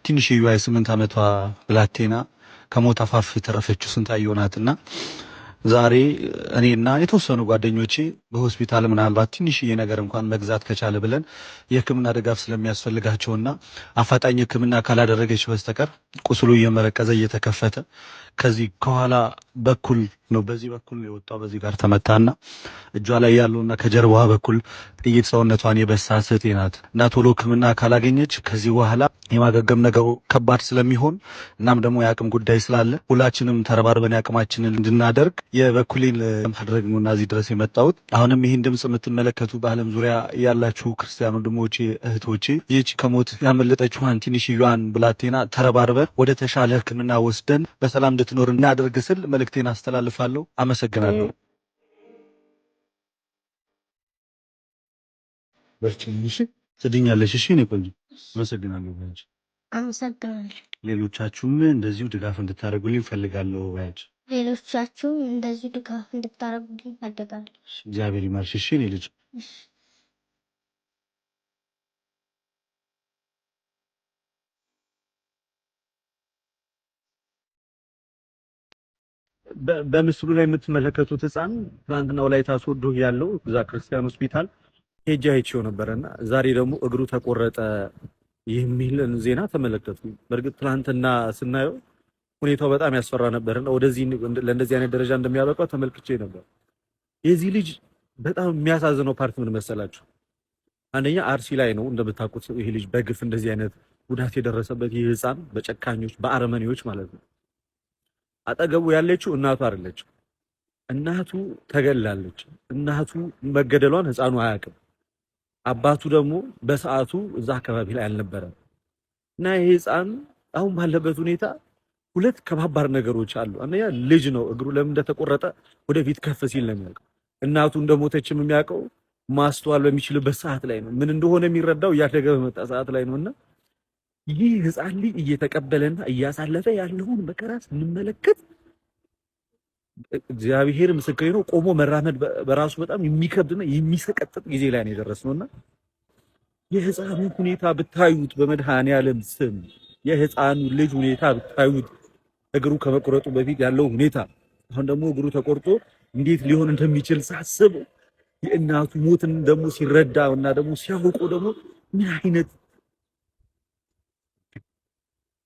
ትንሽ የ8 ዓመቷ ብላቴና ከሞት አፋፍ የተረፈችው ስንታየው ናትና ዛሬ እኔና የተወሰኑ ጓደኞቼ በሆስፒታል ምናልባት ትንሽዬ ነገር እንኳን መግዛት ከቻለ ብለን የሕክምና ድጋፍ ስለሚያስፈልጋቸውና አፋጣኝ ሕክምና ካላደረገች በስተቀር ቁስሉ እየመረቀዘ እየተከፈተ ከዚህ ከኋላ በኩል ነው በዚህ በኩል ነው የወጣው በዚህ ጋር ተመታና እጇ ላይ ያለውና ከጀርባዋ በኩል ጥይት ሰውነቷን የበሳት እህቴ ናት እና ቶሎ ሕክምና ካላገኘች ከዚህ በኋላ የማገገም ነገሩ ከባድ ስለሚሆን እናም ደግሞ የአቅም ጉዳይ ስላለ ሁላችንም ተረባርበን ያቅማችንን እንድናደርግ የበኩሌን ለማድረግ ነውና እዚህ ድረስ የመጣሁት። አሁንም ይህን ድምጽ የምትመለከቱ በዓለም ዙሪያ ያላችሁ ክርስቲያን ወንድሞቼ እህቶቼ ይህች ከሞት ያመለጠችዋን ትንሽዬዋን ብላቴና ተረባርበን ወደ ተሻለ ሕክምና ወስደን በሰላም እንድትኖር እናደርግ ስል መልእክቴን አስተላልፋለሁ። አመሰግናለሁ። በርቺ፣ ትድኛለሽ። እሺ እኔ ቆንጆ አመሰግናለሁ። አመሰግናለሁ። ሌሎቻችሁም እንደዚሁ ድጋፍ እንድታደርጉልኝ ፈልጋለሁ። ሌሎቻችሁም እንደዚሁ ድጋፍ እንድታደርጉልኝ ፈልጋለሁ። እግዚአብሔር ይማርሽ። እሺ እኔ ልጅ በምስሉ ላይ የምትመለከቱት ህፃን ትናንትና ወላይታ ሶዶ ያለው እዛ ክርስቲያን ሆስፒታል ሄጄ አይቼው ነበርና ዛሬ ደግሞ እግሩ ተቆረጠ የሚል ዜና ተመለከቱ። በእርግጥ ትናንትና ስናየው ሁኔታው በጣም ያስፈራ ነበርና ወደዚህ ለእንደዚህ አይነት ደረጃ እንደሚያበቃው ተመልክቼ ነበር። የዚህ ልጅ በጣም የሚያሳዝነው ፓርት ምን መሰላችሁ? አንደኛ አርሲ ላይ ነው እንደምታውቁት ይሄ ልጅ በግፍ እንደዚህ አይነት ጉዳት የደረሰበት ይህ ህፃን በጨካኞች በአረመኔዎች ማለት ነው። አጠገቡ ያለችው እናቱ አይደለች። እናቱ ተገላለች። እናቱ መገደሏን ህፃኑ አያውቅም። አባቱ ደግሞ በሰዓቱ እዛ አካባቢ ላይ አልነበረም እና ይሄ ህፃን አሁን ባለበት ሁኔታ ሁለት ከባባር ነገሮች አሉ። አንደኛ ልጅ ነው። እግሩ ለምን እንደተቆረጠ ወደፊት ከፍ ሲል ነው የሚያውቀው። እናቱ እንደሞተችም የሚያውቀው ማስተዋል በሚችልበት ሰዓት ላይ ነው። ምን እንደሆነ የሚረዳው እያደገ በመጣ ሰዓት ላይ ነውና ይህ ህፃን ልጅ እየተቀበለና እያሳለፈ ያለውን መከራ ስንመለከት እግዚአብሔር ምስክሬ ነው፣ ቆሞ መራመድ በራሱ በጣም የሚከብድና የሚሰቀጥጥ ጊዜ ላይ ነው የደረስነውና የህፃኑ ሁኔታ ብታዩት፣ በመድኃኔዓለም ስም የህፃኑ ልጅ ሁኔታ ብታዩት፣ እግሩ ከመቆረጡ በፊት ያለው ሁኔታ፣ አሁን ደግሞ እግሩ ተቆርጦ እንዴት ሊሆን እንደሚችል ሳስብ የእናቱ ሞትን ደግሞ ሲረዳ እና ደግሞ ሲያውቁ ደግሞ ምን አይነት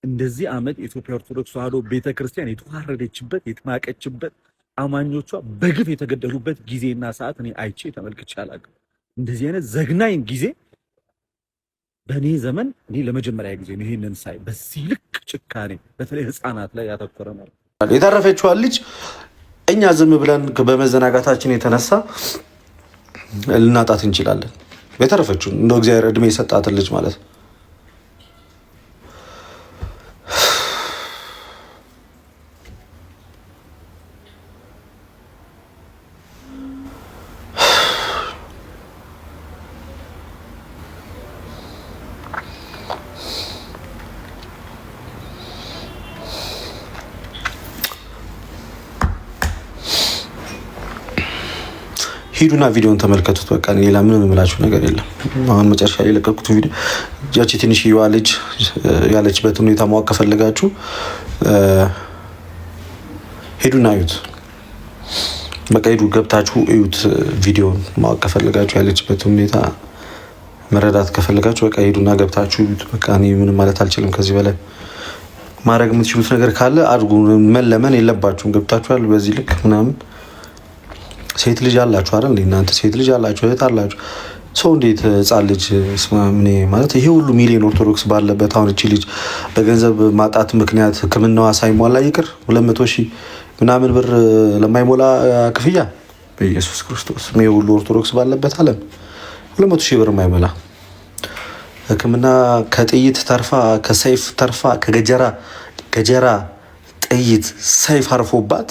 እንደዚህ ዓመት የኢትዮጵያ ኦርቶዶክስ ተዋሕዶ ቤተክርስቲያን የተዋረደችበት የተናቀችበት አማኞቿ በግፍ የተገደሉበት ጊዜና ሰዓት እኔ አይቼ ተመልክቼ አላውቅም። እንደዚህ አይነት ዘግናኝ ጊዜ በእኔ ዘመን እኔ ለመጀመሪያ ጊዜ ነው ይሄንን ሳይ። በዚህ ልክ ጭካኔ በተለይ ህፃናት ላይ ያተኮረ ነው። የተረፈችዋን ልጅ እኛ ዝም ብለን በመዘናጋታችን የተነሳ ልናጣት እንችላለን። የተረፈችውን እንደው እግዚአብሔር እድሜ የሰጣትን ልጅ ማለት ነው። ሂዱና ቪዲዮን ተመልከቱት። በቃ ሌላ ምንም የምላችሁ ነገር የለም። አሁን መጨረሻ ላይ የለቀቁት ቪዲዮ ያቺ ትንሽዬዋ ልጅ ያለችበት ሁኔታ ማወቅ ከፈለጋችሁ ሂዱና እዩት። በቃ ሂዱ ገብታችሁ እዩት። ቪዲዮን ማወቅ ከፈለጋችሁ ያለችበት ሁኔታ መረዳት ከፈለጋችሁ በቃ ሂዱና ገብታችሁ እዩት። በቃ እኔ ምንም ማለት አልችልም። ከዚህ በላይ ማድረግ የምትችሉት ነገር ካለ አድርጉ። መለመን የለባችሁም። ገብታችኋል። በዚህ ልክ ምናምን ሴት ልጅ አላችሁ አይደል? እናንተ ሴት ልጅ አላችሁ፣ እህት አላችሁ። ሰው እንዴት ህፃን ልጅ ስማምኔ ማለት ይሄ ሁሉ ሚሊዮን ኦርቶዶክስ ባለበት አሁን እቺ ልጅ በገንዘብ ማጣት ምክንያት ሕክምናዋ ሳይሟላ ይቅር 200 ሺህ ምናምን ብር ለማይሞላ ክፍያ በኢየሱስ ክርስቶስ ይሄ ሁሉ ኦርቶዶክስ ባለበት ዓለም 200 ሺህ ብር የማይሞላ ሕክምና ከጥይት ተርፋ ከሰይፍ ተርፋ ከገጀራ ጥይት ሰይፍ አርፎባት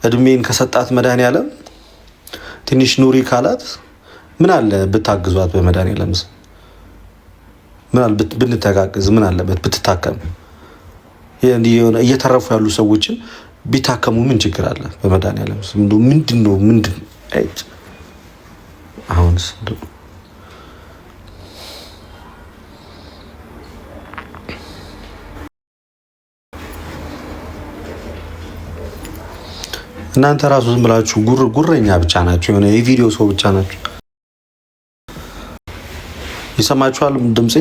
እድሜን ከሰጣት መድኃኔዓለም ትንሽ ኑሪ ካላት ምን አለ ብታግዟት? በመድኃኔዓለም ምን አለ ብንተጋግዝ? ምን አለበት ብትታከም? እየተረፉ ያሉ ሰዎችን ቢታከሙ ምን ችግር አለ? በመድኃኔዓለም ምንድን አሁንስ እናንተ ራሱ ዝም ብላችሁ ጉረኛ ብቻ ናችሁ። የሆነ የቪዲዮ ሰው ብቻ ናችሁ። ይሰማችኋል? ድምጼ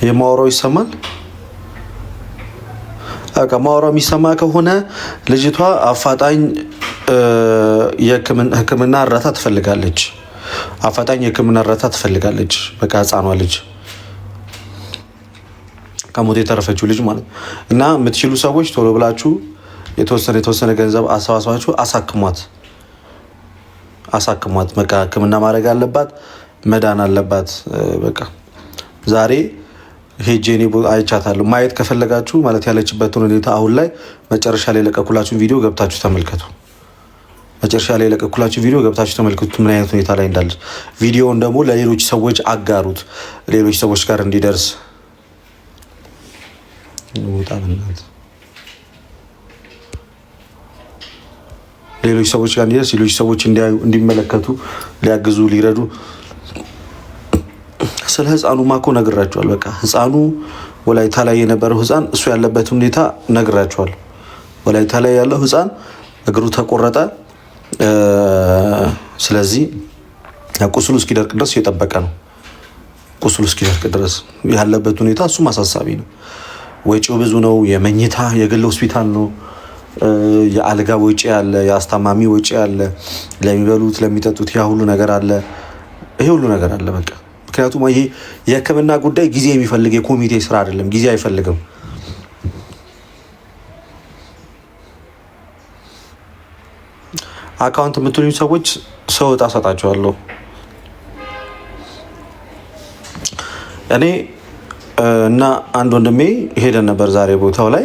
የማወራው ይሰማል? አቃ ማወራው የሚሰማ ከሆነ ልጅቷ አፋጣኝ የሕክምና እርዳታ ትፈልጋለች። አፋጣኝ የሕክምና እርዳታ ትፈልጋለች። በቃ ህፃኗ ልጅ ከሞት የተረፈችው ልጅ ማለት እና የምትችሉ ሰዎች ቶሎ ብላችሁ የተወሰነ ገንዘብ አሰባስባችሁ አሳክሟት። በቃ ሕክምና ማድረግ አለባት፣ መዳን አለባት። በቃ ዛሬ ሄጄ እኔ አይቻታለሁ። ማየት ከፈለጋችሁ ማለት ያለችበትን ሁኔታ አሁን ላይ መጨረሻ ላይ ለቀኩላችሁ ቪዲዮ ገብታችሁ ተመልከቱ። ምን አይነት ሁኔታ ላይ እንዳለች። ቪዲዮውን ደግሞ ለሌሎች ሰዎች አጋሩት፣ ሌሎች ሰዎች ጋር እንዲደርስ ሌሎች ሰዎች እንዲያዩ፣ እንዲመለከቱ፣ ሊያግዙ፣ ሊረዱ። ስለ ህፃኑ ማኮ ነግራቸዋል። በቃ ህፃኑ ወላይታ ላይ የነበረው ህፃን እሱ ያለበት ሁኔታ ነግራቸዋል። ወላይታ ላይ ያለው ህፃን እግሩ ተቆረጠ። ስለዚህ ቁስሉ እስኪደርቅ ድረስ እየጠበቀ ነው። ቁስሉ እስኪደርቅ ድረስ ያለበት ሁኔታ እሱም አሳሳቢ ነው። ወጪው ብዙ ነው። የመኝታ የግል ሆስፒታል ነው። የአልጋ ወጪ አለ፣ የአስታማሚ ወጪ አለ፣ ለሚበሉት ለሚጠጡት ያ ሁሉ ነገር አለ። ይሄ ሁሉ ነገር አለ። በቃ ምክንያቱም ይሄ የህክምና ጉዳይ ጊዜ የሚፈልግ የኮሚቴ ስራ አይደለም። ጊዜ አይፈልግም። አካውንት የምትሉኝ ሰዎች ሰው እጣ ሰጣቸዋለሁ። እኔ እና አንድ ወንድሜ ሄደን ነበር ዛሬ ቦታው ላይ።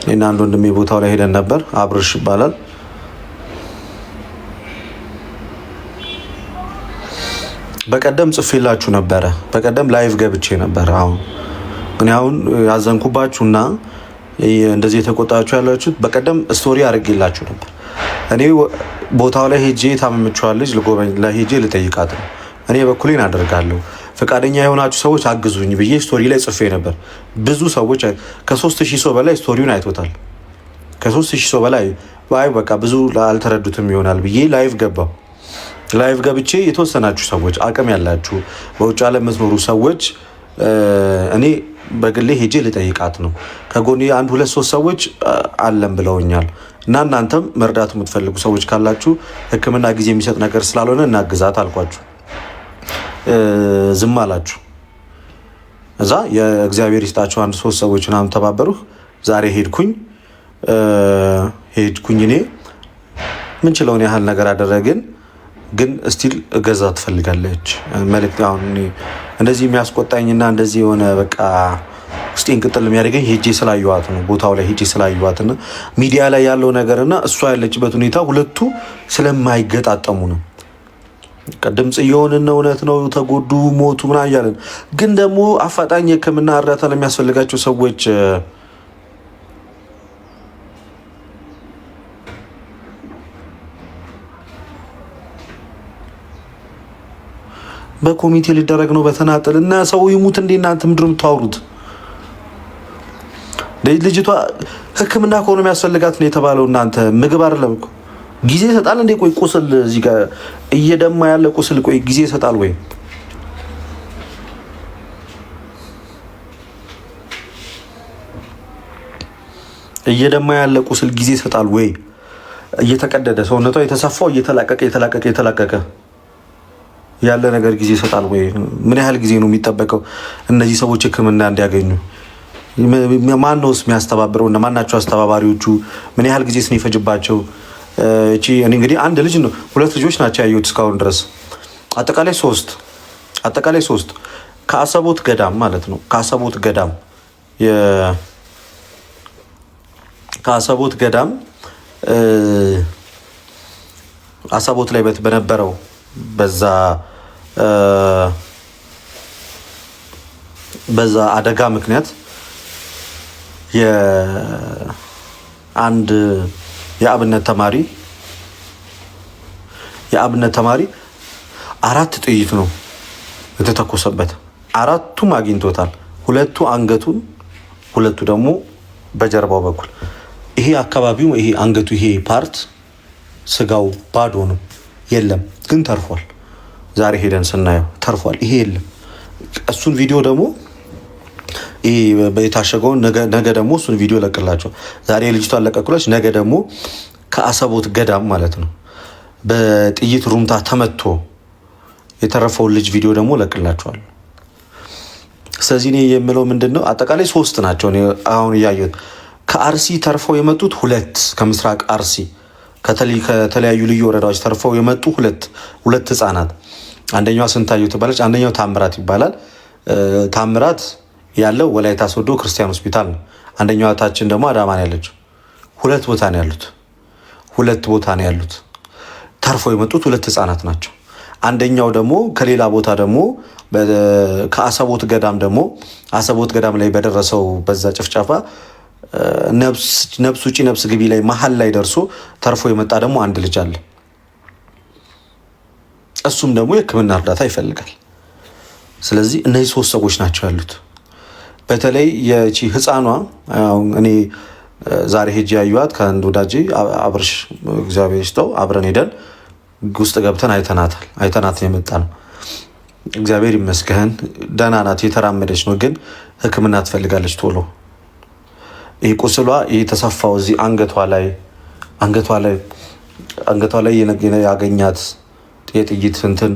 እኔና አንድ ወንድሜ ቦታው ላይ ሄደን ነበር። አብርሽ ይባላል። በቀደም ጽፌላችሁ ነበረ። በቀደም ላይቭ ገብቼ ነበር። አሁን ያዘንኩባችሁና እንደዚህ የተቆጣችሁ ያላችሁት በቀደም ስቶሪ አድርጌላችሁ ነበር። እኔ ቦታው ላይ ሄጄ ታመመችዋለች ልጎበኝ ላይ ሄጄ ልጠይቃት ነው። እኔ በኩሌን አደርጋለሁ። ፈቃደኛ የሆናችሁ ሰዎች አግዙኝ ብዬ ስቶሪ ላይ ጽፌ ነበር። ብዙ ሰዎች ከ3000 ሰው በላይ ስቶሪውን አይቶታል። ከ3000 ሰው በላይ በቃ ብዙ አልተረዱትም ይሆናል ብዬ ላይቭ ገባው። ላይቭ ገብቼ የተወሰናችሁ ሰዎች አቅም ያላችሁ በውጭ ዓለም የምትኖሩ ሰዎች እኔ በግሌ ሄጄ ልጠይቃት ነው። ከጎኔ 1-2-3 ሰዎች አለም ብለውኛል። እና እናንተም መርዳት የምትፈልጉ ሰዎች ካላችሁ ሕክምና ጊዜ የሚሰጥ ነገር ስላልሆነ እናግዛት አልኳችሁ። ዝም አላችሁ። እዛ የእግዚአብሔር ይስጣችሁ 1-3 ሰዎች ምናምን ተባበሩ። ዛሬ ሄድኩኝ እኔ ምንችለውን ያህል ነገር አደረግን። ግን ስቲል እገዛ ትፈልጋለች መልእክት። አሁን እንደዚህ የሚያስቆጣኝና እንደዚህ የሆነ በቃ ውስጤን ቅጥል የሚያደርገኝ ሄጄ ስላየኋት ነው። ቦታው ላይ ሄጄ ስላየኋትና ሚዲያ ላይ ያለው ነገርና እሷ ያለችበት ሁኔታ ሁለቱ ስለማይገጣጠሙ ነው። ድምጽ እየሆንን እውነት ነው፣ ተጎዱ፣ ሞቱ ምናምን እያለን ግን ደግሞ አፋጣኝ የሕክምና እርዳታ ለሚያስፈልጋቸው ሰዎች በኮሚቴ ሊደረግ ነው በተናጠል እና ሰው ይሙት እንዴ እናንተ ምንድነው የምታወሩት? ልጅቷ ሕክምና ከሆነ የሚያስፈልጋት ነው የተባለው። እናንተ ምግብ አይደለም እኮ ጊዜ ይሰጣል እንዴ? ቆይ ቁስል እዚህ ጋር እየደማ ያለ ቁስል ቆይ ጊዜ ይሰጣል ወይ? እየደማ ያለ ቁስል ጊዜ ይሰጣል ወይ? እየተቀደደ ሰውነቷ የተሰፋው እየተላቀቀ ያለ ነገር ጊዜ ይሰጣል ወይ? ምን ያህል ጊዜ ነው የሚጠበቀው እነዚህ ሰዎች ሕክምና እንዲያገኙ? ማን ነውስ የሚያስተባብረው? እና ማናቸው አስተባባሪዎቹ? ምን ያህል ጊዜ ነው ይፈጅባቸው? እቺ እኔ እንግዲህ አንድ ልጅ ነው 2 ልጆች ናቸው ያዩት እስካሁን ድረስ አጠቃላይ ሶስት ከአሰቦት ገዳም ማለት ነው። ከአሰቦት ገዳም አሰቦት ላይ በነበረው በዛ አደጋ ምክንያት የአንድ የአብነት ተማሪ 4 ጥይት ነው የተተኮሰበት። 4ቱም አግኝቶታል። 2 አንገቱን፣ 2 ደግሞ በጀርባው በኩል ይሄ አካባቢው ይሄ አንገቱ ይሄ ፓርት ስጋው ባዶ ነው፣ የለም ግን ተርፏል። ዛሬ ሄደን ስናየው ተርፏል። ይሄ የለም። እሱን ቪዲዮ ደግሞ ይሄ የታሸገውን ነገ ደግሞ እሱን ቪዲዮ ለቅላቸው። ዛሬ ልጅቷን ለቀቅላች፣ ነገ ደግሞ ከአሰቦት ገዳም ማለት ነው በጥይት ሩምታ ተመቶ የተረፈውን ልጅ ቪዲዮ ደግሞ ለቅላቸዋል። ስለዚህ እኔ የምለው ምንድን ነው አጠቃላይ 3 ናቸው አሁን እያየሁት። ከአርሲ ተርፈው የመጡት 2 ከምስራቅ አርሲ ከተለያዩ ልዩ ወረዳዎች ተርፈው የመጡ ሁለት ህፃናት። አንደኛዋ ስንታየው ትባላለች፣ አንደኛው ታምራት ይባላል። ታምራት ያለው ወላይታ ሶዶ ክርስቲያን ሆስፒታል ነው። አንደኛዋ ታችን ደግሞ አዳማ ነው ያለችው። 2 ቦታ ነው ያሉት። ተርፈው የመጡት 2 ህፃናት ናቸው። አንደኛው ደግሞ ከሌላ ቦታ ደግሞ ከአሰቦት ገዳም ደግሞ አሰቦት ገዳም ላይ በደረሰው በዛ ጭፍጨፋ ነፍስ ውጪ ነፍስ ግቢ ላይ መሀል ላይ ደርሶ ተርፎ የመጣ ደግሞ አንድ ልጅ አለ። እሱም ደግሞ የሕክምና እርዳታ ይፈልጋል። ስለዚህ እነዚህ 3 ሰዎች ናቸው ያሉት። በተለይ የቺ ህፃኗ እኔ ዛሬ ሄጄ ያዩዋት ከአንድ ወዳጄ አብርሽ እግዚአብሔር ይስጠው አብረን ሄደን ውስጥ ገብተን አይተናት የመጣ ነው። እግዚአብሔር ይመስገን ደህና ናት፣ የተራመደች ነው። ግን ሕክምና ትፈልጋለች ቶሎ። ይህ ቁስሏ የተሰፋው እዚህ አንገቷ ላይ ያገኛት የጥይት እንትን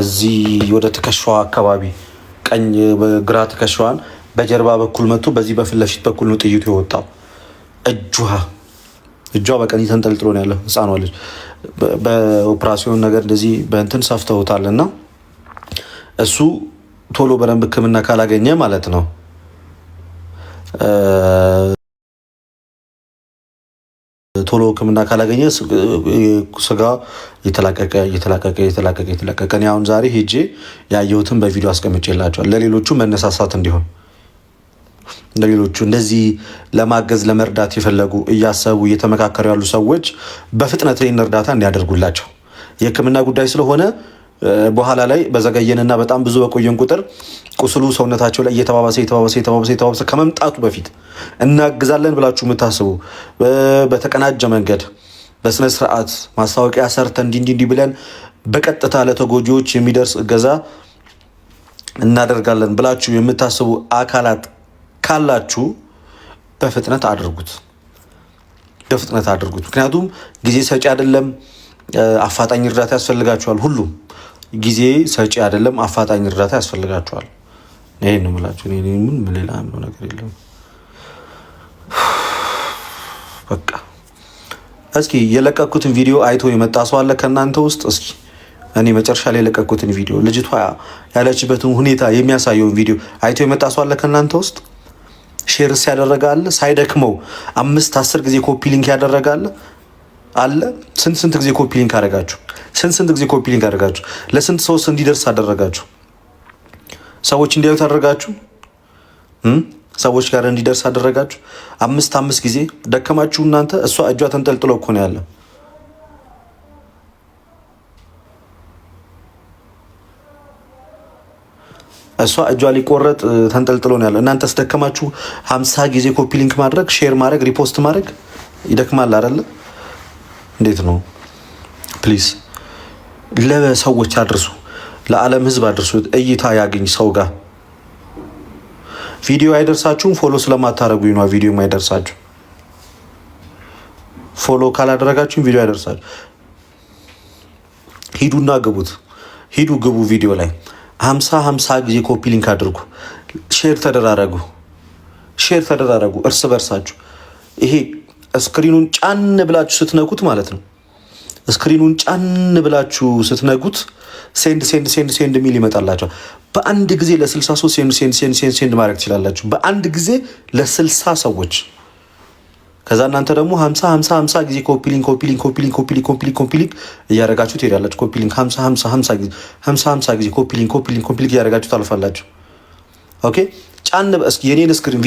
እዚህ ወደ ትከሻዋ አካባቢ ቀኝ ግራ ትከሻዋን በጀርባ በኩል መጥቶ በዚህ በፊት ለፊት በኩል ነው ጥይቱ የወጣው። እጇ በቀኝ ተንጠልጥሎ ነው ያለው። ህፃኗ ልጅ በኦፕራሲዮን ነገር እንደዚህ በእንትን ሰፍተውታል እና እሱ ቶሎ በደንብ ህክምና ካላገኘ ማለት ነው ቶሎ ህክምና ካላገኘ ስጋ እየተላቀቀ እኔ አሁን ዛሬ ሄጄ ያየሁትን በቪዲዮ አስቀምጬላቸዋል ለሌሎቹ መነሳሳት እንዲሆን ለሌሎቹ እንደዚህ ለማገዝ ለመርዳት የፈለጉ እያሰቡ እየተመካከሩ ያሉ ሰዎች በፍጥነት ይህን እርዳታ እንዲያደርጉላቸው የህክምና ጉዳይ ስለሆነ በኋላ ላይ በዘገየንና በጣም ብዙ በቆየን ቁጥር ቁስሉ ሰውነታቸው ላይ እየተባባሰ ከመምጣቱ በፊት እናግዛለን ብላችሁ የምታስቡ በተቀናጀ መንገድ በስነ ስርዓት ማስታወቂያ ሰርተን እንዲህ ብለን በቀጥታ ለተጎጂዎች የሚደርስ እገዛ እናደርጋለን ብላችሁ የምታስቡ አካላት ካላችሁ በፍጥነት አድርጉት። ምክንያቱም ጊዜ ሰጪ አይደለም፣ አፋጣኝ እርዳታ ያስፈልጋችኋል። ሁሉም ጊዜ ሰጪ አይደለም፣ አፋጣኝ እርዳታ ያስፈልጋችኋል። ይሄን ነው የምላችሁ። ምን ሌላ ነገር የለም። በቃ እስኪ የለቀኩትን ቪዲዮ አይቶ የመጣ ሰው አለ ከእናንተ ውስጥ? እስኪ እኔ መጨረሻ ላይ የለቀኩትን ቪዲዮ ልጅቷ ያለችበትን ሁኔታ የሚያሳየውን ቪዲዮ አይቶ የመጣ ሰው አለ ከእናንተ ውስጥ? ሼርስ ያደረጋለ ሳይደክመው 5-10 ጊዜ ኮፒ ሊንክ ያደረጋለ አለ? ስንት ጊዜ ኮፒ ሊንክ አደረጋችሁ? ስንት ጊዜ ኮፒ ሊንክ አደረጋችሁ? ለስንት ሰውስ እንዲደርስ አደረጋችሁ? ሰዎች እንዲያዩት አደረጋችሁ? ሰዎች ጋር እንዲደርስ አደረጋችሁ? 5 ጊዜ ደከማችሁ እናንተ። እሷ እጇ ተንጠልጥሎ እኮ ነው ያለው። እሷ እጇ ሊቆረጥ ተንጠልጥሎ ነው ያለው። እናንተ ስደከማችሁ 50 ጊዜ ኮፒ ሊንክ ማድረግ፣ ሼር ማድረግ፣ ሪፖስት ማድረግ ይደክማል አይደለ? እንዴት ነው? ፕሊዝ ለሰዎች አድርሱ፣ ለዓለም ህዝብ አድርሱ። እይታ ያገኝ ሰው ጋር። ቪዲዮ አይደርሳችሁም፣ ፎሎ ስለማታረጉኝ ነው ቪዲዮ አይደርሳችሁ። ፎሎ ካላደረጋችሁም ቪዲዮ አይደርሳችሁ። ሂዱና ግቡት። ግቡ ቪዲዮ ላይ 50 ጊዜ ኮፒ ሊንክ አድርጉ። ሼር ተደራረጉ እርስ በርሳችሁ። ይሄ ስክሪኑን ጫን ብላችሁ ስትነኩት ማለት ነው። ስክሪኑን ጫን ብላችሁ ስትነኩት ሴንድ ሚል ይመጣላችኋል። በአንድ ጊዜ ለ63 ሴንድ ማድረግ ትችላላችሁ። በአንድ ጊዜ ለ60 ሰዎች። ከዛ እናንተ ደግሞ 50 ጊዜ ኮፒ ሊንክ እያደረጋችሁ ትሄዳላችሁ። ኮፒ ሊንክ 50 ጊዜ ኮፒ ሊንክ እያደረጋችሁ ታልፋላችሁ። ኦኬ ጫን እስኪ የኔን ስክሪን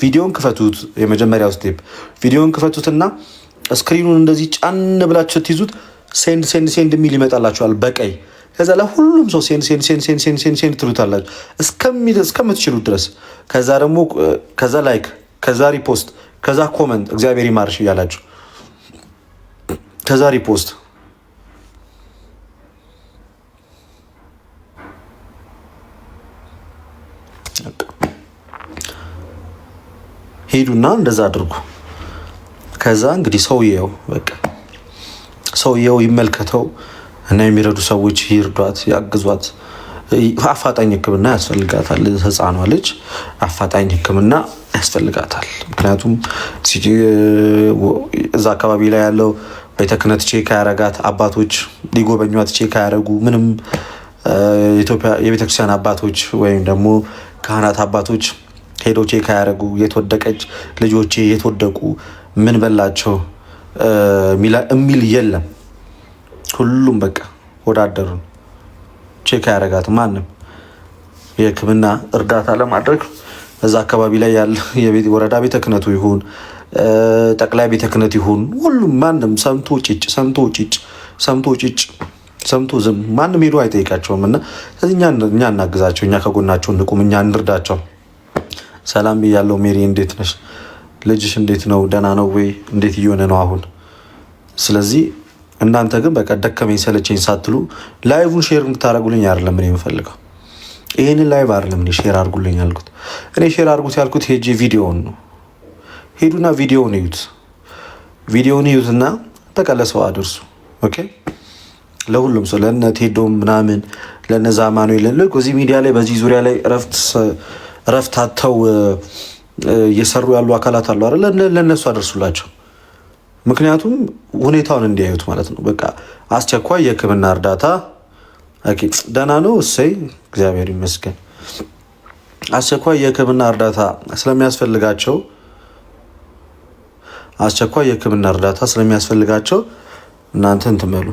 ቪዲዮን ክፈቱት። የመጀመሪያው ስቴፕ ቪዲዮን ክፈቱትና ስክሪኑን እንደዚህ ጫን ብላችሁ ስትይዙት ሴንድ ሚል ይመጣላችኋል በቀይ። ከዛ ለሁሉም ሰው ሴንድ ትሉታላችሁ እስከምትችሉት ድረስ። ከዛ ደግሞ ከዛ ላይክ፣ ከዛ ሪፖስት፣ ከዛ ኮመንት እግዚአብሔር ይማርሽ እያላችሁ ከዛ ሪፖስት ሄዱና እንደዛ አድርጉ። ከዛ እንግዲህ ሰውየው ይመልከተው እና የሚረዱ ሰዎች ይርዷት፣ ያግዟት። አፋጣኝ ሕክምና ያስፈልጋታል። ህፃኗ ልጅ አፋጣኝ ሕክምና ያስፈልጋታል። ምክንያቱም እዛ አካባቢ ላይ ያለው ቤተ ክህነት ቼክ ያረጋት፣ አባቶች ሊጎበኟት ቼክ ያረጉ፣ ምንም የቤተክርስቲያን አባቶች ወይም ደግሞ ካህናት አባቶች ሄደው ቼክ ያረጉ፣ የተወደቀች ልጆቼ የተወደቁ ምን በላቸው የሚል የለም። ሁሉም በቃ ወዳደሩን ቼክ ያረጋት። ማንም የህክምና እርዳታ ለማድረግ እዛ አካባቢ ላይ ያለ ወረዳ ቤተ ክህነቱ ይሁን ጠቅላይ ቤተ ክህነት ይሁን ሁሉም ማንም ሰምቶ ዝም ማንም ሄዶ አይጠይቃቸውም። እና እኛ እናግዛቸው፣ እኛ ከጎናቸው እንቁም፣ እኛ እንርዳቸው። ሰላም ብያለሁ። ሜሪ እንዴት ነሽ? ልጅሽ እንዴት ነው? ደህና ነው ወይ? እንዴት እየሆነ ነው አሁን? ስለዚህ እናንተ ግን በቃ ደከመኝ ሰለቸኝ ሳትሉ ላይቭን ሼር እንድታደርጉልኝ አይደለም እኔ የምፈልገው። ይሄንን ላይቭ አይደለም እኔ ሼር አድርጉልኝ ያልኩት። እኔ ሼር አድርጉት ያልኩት ሄጄ ቪዲዮውን ነው። ሄዱና ቪዲዮውን እዩትና በቃ ለሰው አድርሱ። ኦኬ፣ ለሁሉም ሰው፣ ለእነ ቴዶም ምናምን ለእነ ዛማኑኤል እዚህ ሚዲያ ላይ በዚህ ዙሪያ ላይ እረፍት አጥተው እየሰሩ ያሉ አካላት አሉ አይደል? ለእነሱ አደርሱላቸው። ምክንያቱም ሁኔታውን እንዲያዩት ማለት ነው። በቃ አስቸኳይ የህክምና እርዳታ ደህና ነው፣ እሰይ እግዚአብሔር ይመስገን። አስቸኳይ የህክምና እርዳታ ስለሚያስፈልጋቸው እናንተ እንትን በሉ።